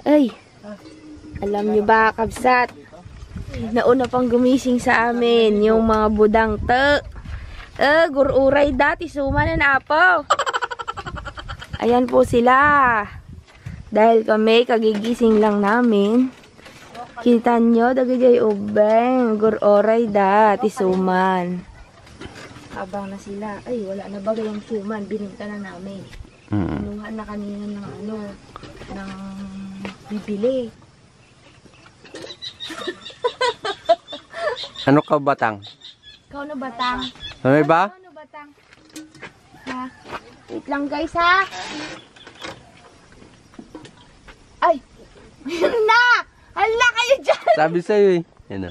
Ay, alam nyo ba, kabsat? Nauna pang gumising sa amin yung mga budang te. Gururay dati, sumanan apo. Ayan po sila. Dahil kami, kagigising lang namin. Kita nyo, dagajay ubeng. Gururay dati, suman. Habang na sila. Ay, wala na bagay yung suman. Bininta na namin. Kinuha na kanina ng ng bibili. Ano ka, batang? Ikaw na batang. Ano ba? Ikaw na batang. Ha? Wait lang guys ha. Ay! Meron na! Hala kayo dyan! Sabi sa'yo eh. Yan o.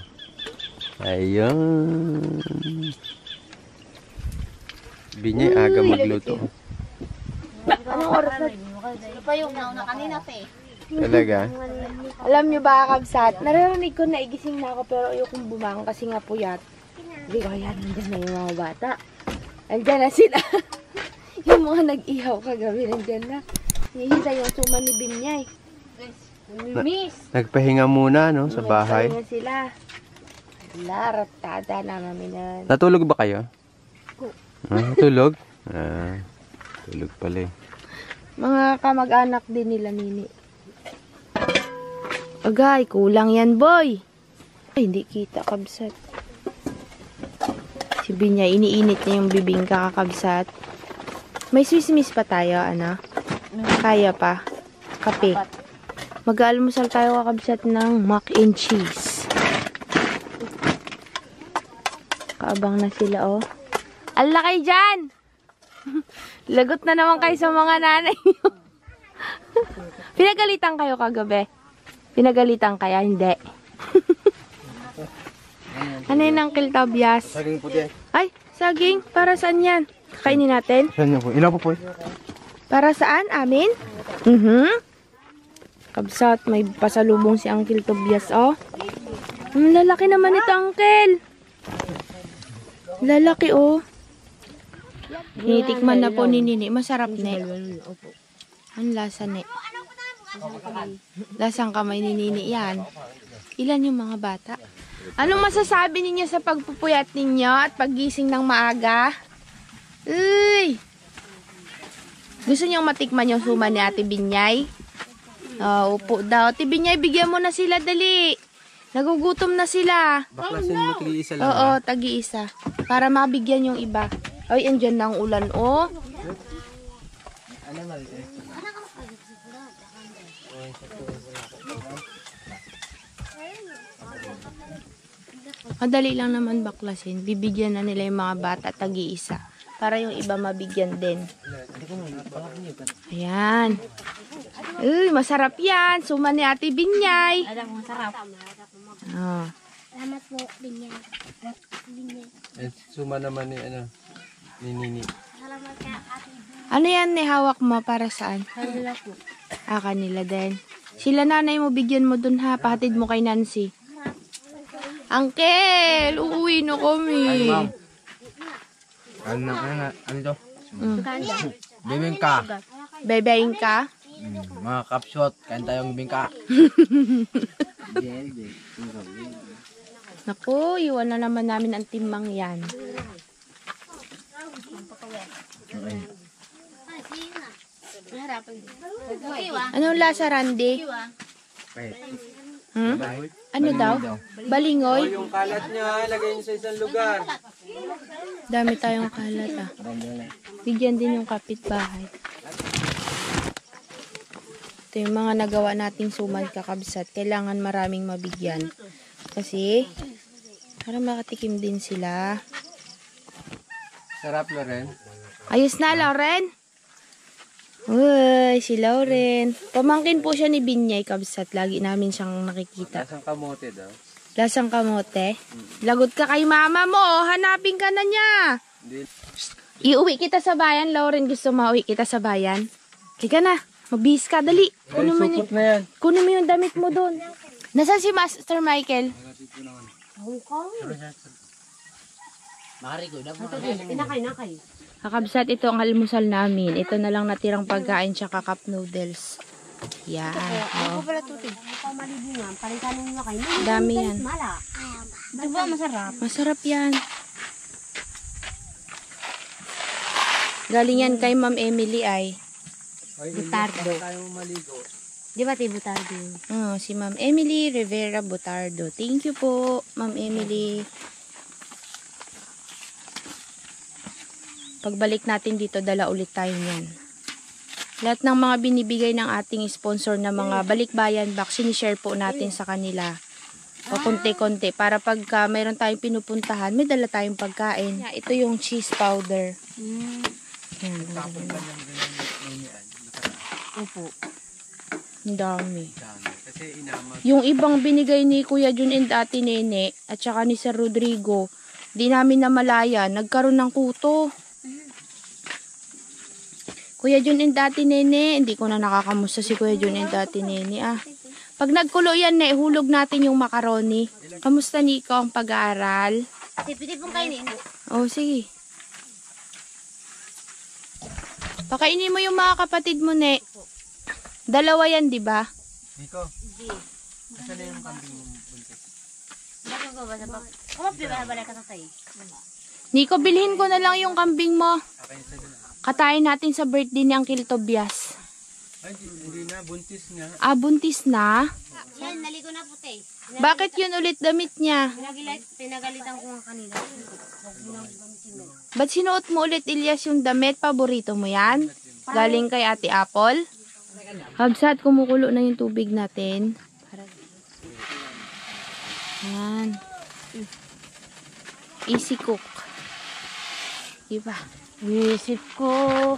Ayun. Binyay aga magluto. Anong oras na? Ito pa yung nauna kanina, te. Talaga? Alam nyo ba, kabsat? Naririnig ko na igising na ako pero ayokong bumangon kasi nga puyat. Hindi ko yan, nandyan na yung mga bata. Nandyan na sila. Yung mga nag-ihaw kagabi, nandyan na. Hihintay yung suman ni Binyay. Miss! Nagpahinga muna no sa bahay. Nagpahinga sila. Laratada na namin na. Natulog ba kayo? Natulog? Tulog pala eh. Mga kamag-anak din nila, Nini. Agay, kulang yan, boy. Ay, hindi kita, kabsat. Si Binyay, iniinit niya yung bibingka, kakabsat. May Swiss pa tayo, ano? Kaya pa. Kape. Mag-aalmusal tayo, kakabsat, ng mac and cheese. Kaabang na sila, oh. Ala kayo dyan! Lagot na naman kayo sa mga nanay nyo. Pinagalitan kayo kagabi? Pinagalitan kaya? Hindi. Ano yun ang kiltabyas? Saging puti. Ay, saging. Para saan yan? Kainin natin? Saan niyo po? Ilaw po po. Para saan? Amin? Kabsat, may pasalubong si Uncle Tobias, oh. Ang lalaki naman ito, Uncle. Lalaki, oh. Tinitikman na po ni Nini. Masarap, ne. Ang lasa, ne. Lasang kamay ni Nini yan. Ilan yung mga bata? Anong masasabi ninyo sa pagpupuyat ninyo at paggising ng maaga? Uy! Gusto niyong matikman yung suman ni Ate Binyay? Upo daw. Ate Binyay, bigyan mo na sila, dali. Nagugutom na sila. Baklasin mo, tigi-isa lang. Oo, tagi-isa. Para mabigyan yung iba. Ay, andyan na ang ulan, oh. Madali lang naman baklasin. Bibigyan na nila yung mga bata tagi-isa. Para yung iba mabigyan din. Ayan. Uy, masarap yan. Suman ni Ate Binyay. Alam, masarap. Oh. Salamat po, Binyay. Suma naman ni ni Nini. Salamat ka, Ate. Ano yan ni hawak mo para saan? Kanila po. Kanila din. Sila nanay mo, bigyan mo dun ha. Pahatid mo kay Nancy. Uncle, uuwi na kami. Ano ito? Kanda. Bibingka. Bebeing ka? Mga kapshot. Kain tayong bibingka. Naku, iwan na naman namin ang timang yan. Anong lasa, Randy? Ano daw? Balingoy? Yung kalat niya, lagay niyo sa isang lugar. Dami tayong kalat, ah. Bigyan din yung kapitbahay. Ito yung mga nagawa nating suman, kakabsat. Kailangan maraming mabigyan. Kasi, para makatikim din sila. Sarap, Loren. Ayos na, Lauren? Uy, si Lauren. Pamangkin po siya ni Binyay, kabsat. Lagi namin siyang nakikita. Lasang kamote daw. Lasang kamote. Lagot ka kay mama mo. Hanapin ka na niya. Iuwi kita sa bayan, Lauren. Gusto mauwi kita sa bayan? Kika na. Mabihis ka. Dali. Kunin mo, kunin mo yung damit mo doon. Nasaan si Master Michael? Kakabsat, ito ang almusal namin. Ito na lang natirang pagkain tsaka cup noodles. Yan. Ako Oh. pala tutig. Ako malibungan. Palitan nyo kayo. Dami yan. Mala. Diba masarap? Masarap yan. Galing yan kay Ma'am Emily ay. Butardo. Di ba tayo butardo? Oh, si Ma'am Emily Rivera Butardo. Thank you po, Ma'am Emily. Pagbalik natin dito, dala ulit tayo niyan. Lahat ng mga binibigay ng ating sponsor na mga balikbayan box, sinishare po natin sa kanila. O konti-konti. Para pagka mayroon tayong pinupuntahan, may dala tayong pagkain. Ito yung cheese powder. Yan. Opo. Ang dami. Kasi inamat. Yung ibang binigay ni Kuya Jun and Ate Nene at saka ni Sir Rodrigo, di namin namalayan, nagkaroon ng kuto. Kuya Jun and Ate Nene, hindi ko na nakakamusta si Kuya Jun and Ate Nene ah. Pag nagkulo yan na, ihulog natin yung macaroni. Kamusta Nico ang pag-aaral? Tipid pong kainin. Oh, sige. Pakainin mo yung mga kapatid mo, Ne. Dalawa yan, di ba? Nico, Hindi. asan na yung kambing mo buntis? Bakit ko ba sa pag... Kumapli ba na balay ka tatay? Nico, bilhin ko na lang yung kambing mo. Akin sa doon. Katayin natin sa birthday ni Uncle Tobias. Ay, hindi na, buntis nga. Ah, buntis na? Yan, naligo na puti. Bakit yun ulit damit niya? Pinagalitan ko nga kanina. Ba't sinuot mo ulit, Ilyas, yung damit? Paborito mo yan? Galing kay Ate Apple? Habsat, kumukulo na yung tubig natin. Yan. Easy cook. Diba? Isip ko.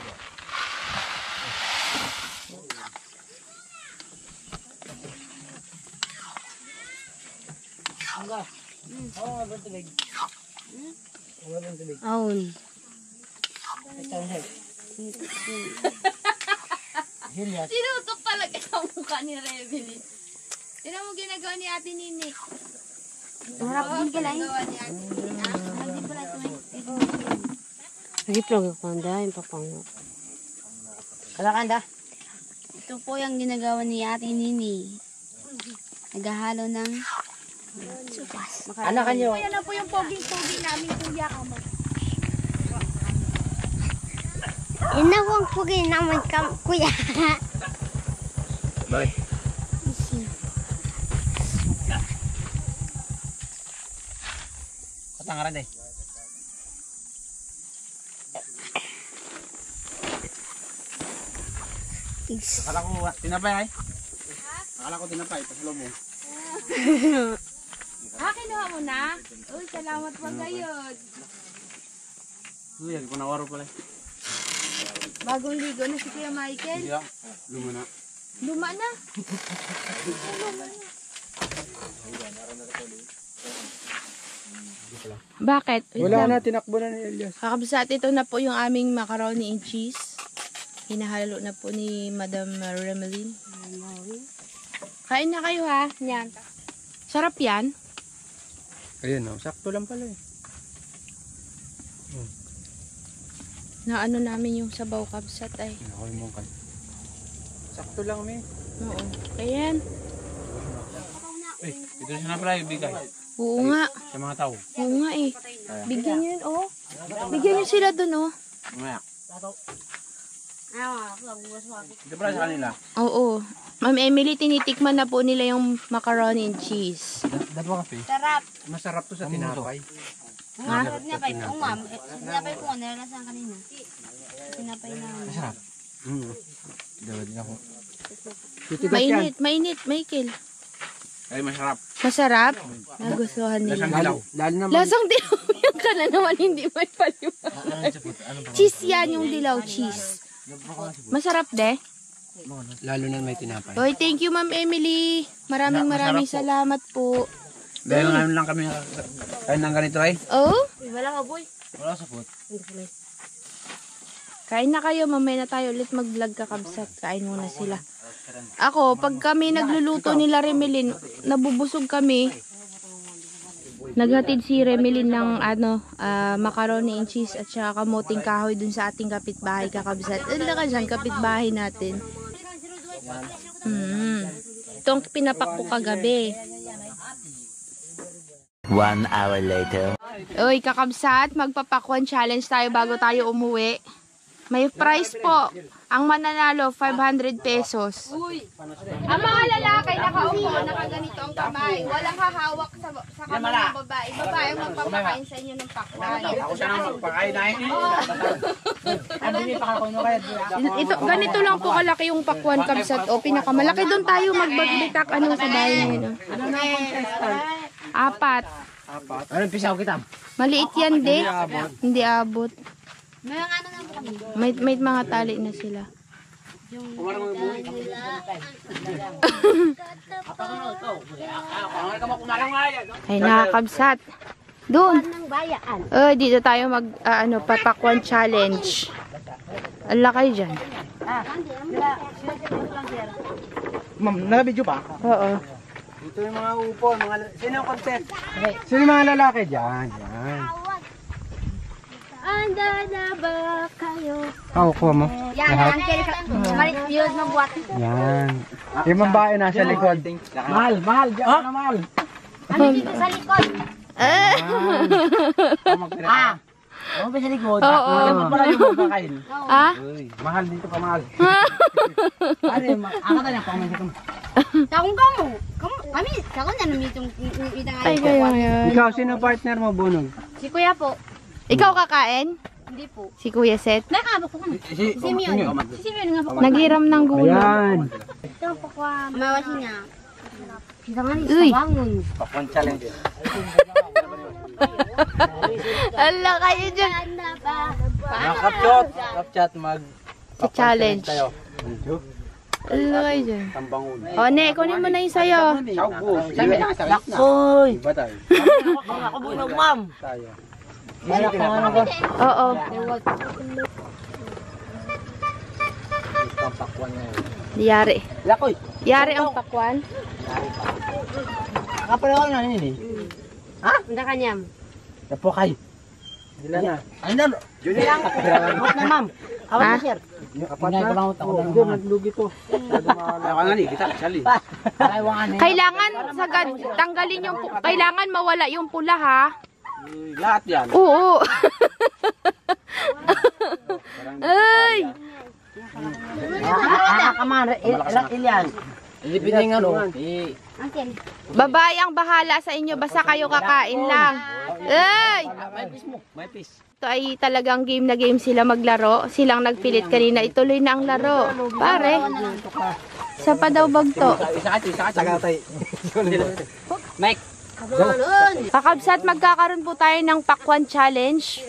Aun. Sinutok talaga ang mukha ni Rebeli. Tinan mo ginagawa ni Ate Nini. Harap din ka lang. Ginagawa ni Ate Nini. Harap din pala ito. Nag-iplog ako handa. Yung papango. Kalakanda. Ito po yung ginagawa ni Ate Nini. Naghahalo ng supas. Anak kanyo. Yan na po yung poging-pogi namin, Kuya Kama. Yan na po ang pugin naman kuya. Bakit? Katangaran eh. Akala ko tinapay ay. Akala ko tinapay, pasalo mo. Ah, kinuha mo na? Uy, salamat po kayo. Uy, ko na waro pala. Bagong ligo na si Kuya Michael. Hindi ah, luma na. Luma na. Bakit? Wait Wala lang. na, tinakbo na ni Elias. Kakabsat, ito na po yung aming macaroni and cheese. Hinahalo na po ni Madam Remeline. Kain na kayo ha. Yan. Sarap yan. Ayun o, sakto lang pala eh. Na ano namin yung sabaw kabsat ay. Ako yung mungkal. Sakto lang may. Oo. Kaya yan. Eh, ito siya na pala ibigay Oo nga. sa mga tao. Oo nga eh. Bigyan nyo yun oh. Bigyan nyo sila dun oh. Mamaya. Ah, buwas mo ako. Ito pala sa kanila. Oo. Ma'am Emily, tinitikman na po nila yung macaroni and cheese. Dapat kape. Sarap. Masarap to sa tinapay. Sarap niya pa. Oo ma'am. Sinapay ko nga. Nalalasan kanina. Sinapay na. Masarap. Dawa din ako. Mainit, mainit, Michael. Ay, masarap. Masarap? Nagustuhan Lasang nila. dilaw. Lalo na Lasang dilaw yan ka na naman, hindi may paliwanag. Cheese yan, yung dilaw cheese. Masarap de. lalo na may tinapay. Oy, thank you Ma'am Emily. Maraming salamat po. Dahil ngayon lang kami kain ng ganito ay. Oh, Wala ka boy. Wala sa food. kain na kayo. Mamaya na tayo ulit mag-vlog kakabsat. Kain muna sila. Ako, pag kami nagluluto nila Remelin, nabubusog kami. Naghatid si Remelin ng macaroni and cheese at saka kamuting kahoy dun sa ating kapitbahay kakabsat. Ano ka dyan, kapitbahay natin. Itong pinapak ko kagabi. 1 hour later. Uy, kakabsat, magpapakwan challenge tayo bago tayo umuwi. May prize po. Ang mananalo, 500 pesos. Ang mga lalaki nakaupo, nakaganito ang kamay. Walang hahawak sa kamay ng babae. Babae ang magpapakain sa inyo ng pakwan. Ako siya nang magpakain na Ito, ganito lang po kalaki yung pakwan, kabsat. O, pinakamalaki. Doon tayo magbagbitak sa bahay ngayon. Apat. Anong pisaw kita? Maliit yan, di. Hindi abot. May mga ano na po kami. May mga tali na sila. Ay, nakakabsat. Doon. Ng bayaan. Dito tayo papakwan challenge. Ala kayo dyan. Ma'am, naka-video pa? Oo. Ito yung mga upo, sino yung content? Sino yung mga lalaki dyan? Yan. Anda na ba kayo? Kuha mo. Yan, malit yun ng buhat. Yan. Yung babae nasa likod. Mahal, dyan na mahal. Ano dito sa likod? Ano ba sa likod? Oo. Ano pala yung magkakain? Ah? Mahal dito ka, mahal. Ano yung akata niya pang may Kakong kami, kakong na namitong Ay, kayo ngayon. Ikaw, sino partner mo, Bunong? Si Kuya po. Ikaw kakain? Hindi po. Si Kuya Seth? Nakabok ko kami. Si Simeon. Si Simeon nga po. Naghiram ng gulo. Ayan. Ito po ko. Mawasin niya. Kita nga ni Uy. sa bangon. Pakwan challenge. Ala kayo dyan. Anda ba? Kapchat, mag... Si challenge. Ala kayo dyan. Tambangon. O, ne, kunin mo na yung sayo. Lakoy! Iba tayo. Ako bunong ma'am. Tayo. Oo. Yari. Lakoy! Yari ang pakwan. Kapala ko na nini. Anda kanyam. Napokay. Dila na. Ay na. Juni. Kapot na ma'am. Awan Ha? na sir. Apat na. Hindi, naglugi to. Ako nga ni, kita. Sali. Kailangan sagad tanggalin yung kailangan mawala yung pula ha. Lahat yan. Oo. Ay. Kamar, ilang ilyan. Hindi pining ano. Angkin. Babae ang bahala sa inyo basta kayo kakain lang. Ay. May piece. Ito ay talagang game na game sila maglaro. Silang nagpilit kanina. Ituloy na ang laro. Pare. Isa pa daw bagto. Isa ka. Sagatay. Mike. Kakabsat, magkakaroon po tayo ng pakwan challenge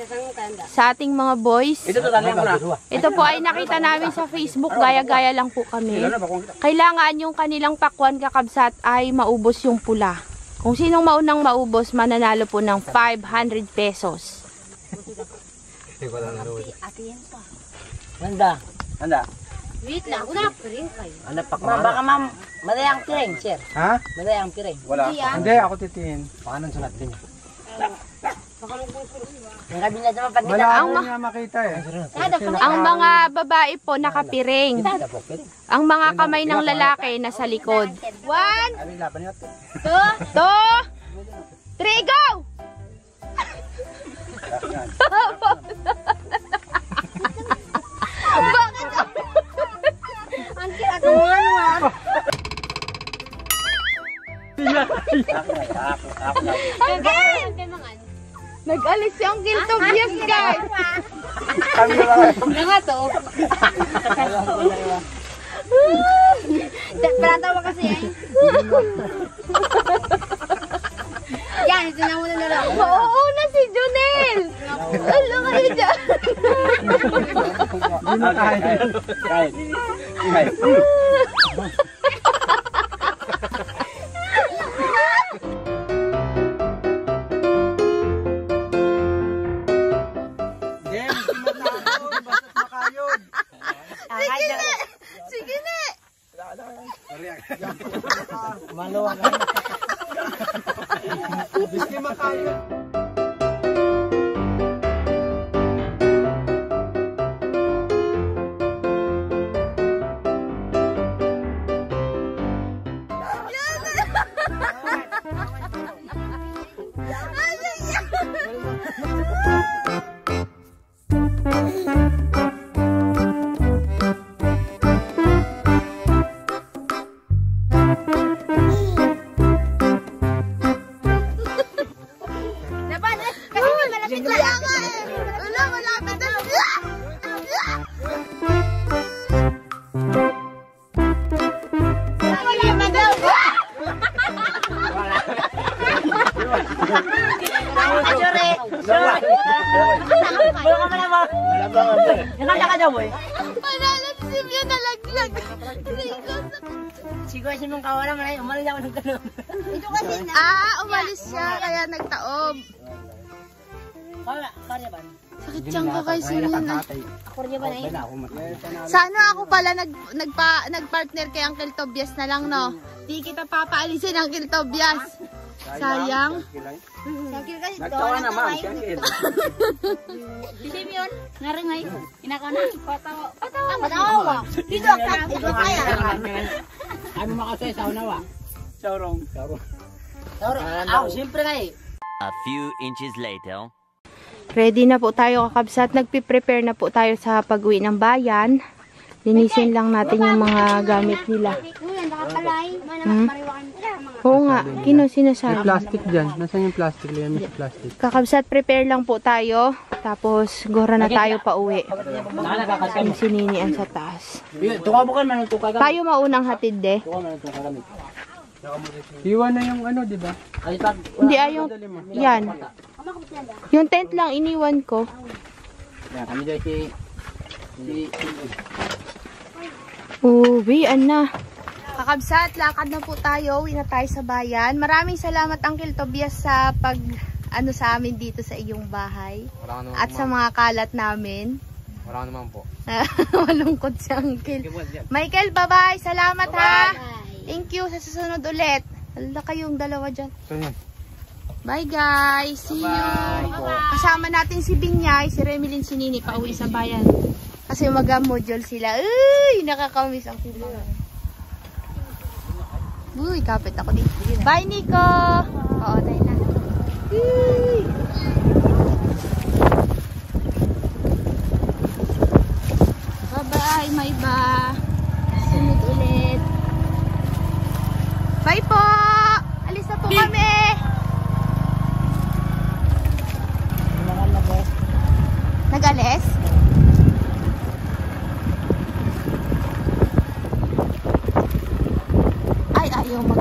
sa ating mga boys. Ito to, tali mo na. Ito po ay nakita namin sa Facebook. Gaya-gaya lang po kami. Kailangan yung kanilang pakwan, kakabsat, ay maubos yung pula. Kung sinong maunang maubos, mananalo po ng 500 pesos. Ate yan pa. Handa. Wait lang, una pa rin kayo. Ma'am, baka ma'am, madayang piring, sir. Ha? Madayang piring. Wala. Hindi, ako titiin. Paano sulat din? Yung kabinet naman pag Wala ako nga makita eh. Ang mga babae po nakapiring. Ang mga kamay ng lalaki nasa likod. 1, 2, 3, go! Angkin ako nga. Again! Nag-alis si Uncle Tobias, guys. Kami na lang. Nga to. Paratawa kasi eh. Yan, ito na muna na lang. Oo na si Junel. Ano kayo dyan? Hindi na kahit. Kahit. Sige na. maluwag. Biski makayo. Nakala ka daw boy. Panalasip yun, nalaglag. Siguro si mong kawala man ay umalis ako ng ganun. Ito kasi na. Umalis siya, kaya nagtaob. Kaya ba? Sakit siyang ko kay Sinan. Ako rin ba na eh? Sana ako pala nagpartner kay Uncle Tobias na lang, no? Di kita papaalisin, Uncle Tobias. Sayang. Sakit kasi Nagtawa na ma'am, Shakir. Bisa yun? Ngaring ay. Inakaw na. Patawa. Patawa. Dito ang ito kaya. Ano makasay sa unawa? Saurong. Siyempre nga eh. A few inches later. Ready na po tayo kakabsat. Nagpe-prepare na po tayo sa pag-uwi ng bayan. Linisin lang natin yung mga gamit nila. Uy, ang nakapalay. Oo nga, kino May sinasabi. plastic dyan. Nasaan yung plastic? Liyan mo sa plastic. Kakabsat, prepare lang po tayo. Tapos, gora na tayo pa uwi. Yung sininian sa taas. Tukabukan man ang tukagamit. Tayo maunang hatid de. Tukabukan man ang tukagamit. Iwan na yung ano, di ba? Ay, pag... Hindi ayong, yan. Yung tent lang iniwan ko. Yan, kami doon si... Uwian na. Kakabsat, lakad na po tayo. Uwi na tayo sa bayan. Maraming salamat Uncle Tobias sa ano sa amin dito sa iyong bahay. At sa mga kalat namin. Marami naman po. Malungkot si Uncle. Michael, bye-bye. Salamat ha. Thank you. Sa susunod ulit. Wala kayong dalawa dyan. Ito yan. Bye guys. See you. Kasama natin si Binyay, si Remilyn, si Nini pauwi sa bayan. Kasi mag-module sila. Uy, nakakamiss ang sila. Uy, kapit ako dito. Bye Nico. Oo, tayo na. Uy. Bye-bye, may ba. Sunod ulit. Bye po. Alis na po kami. Nag-alis? Ay, ayaw mag